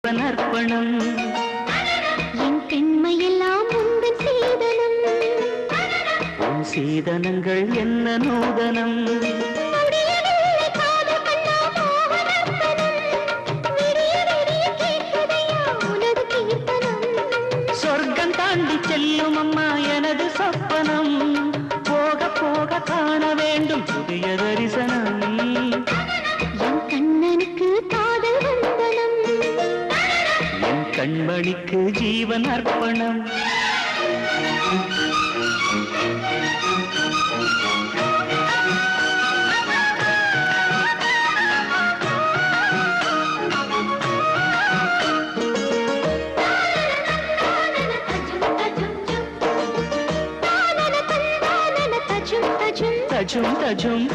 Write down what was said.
அர்ப்பணம் என் பெண்மையெல்லாம் உந்தன் சீதனம் உன் சீதனங்கள் என்ன நூதனம் சொர்க்கம் தாண்டி செல்லும் அம்மா எனது சொப்பனம் போக போக காண வேண்டும் புதிய தரிசனம் என் கண்ணனுக்கு காதல் வந்தனம் என் கண்மணிக்கு ஜீவன் அர்ப்பணம் தஜும் தஜும்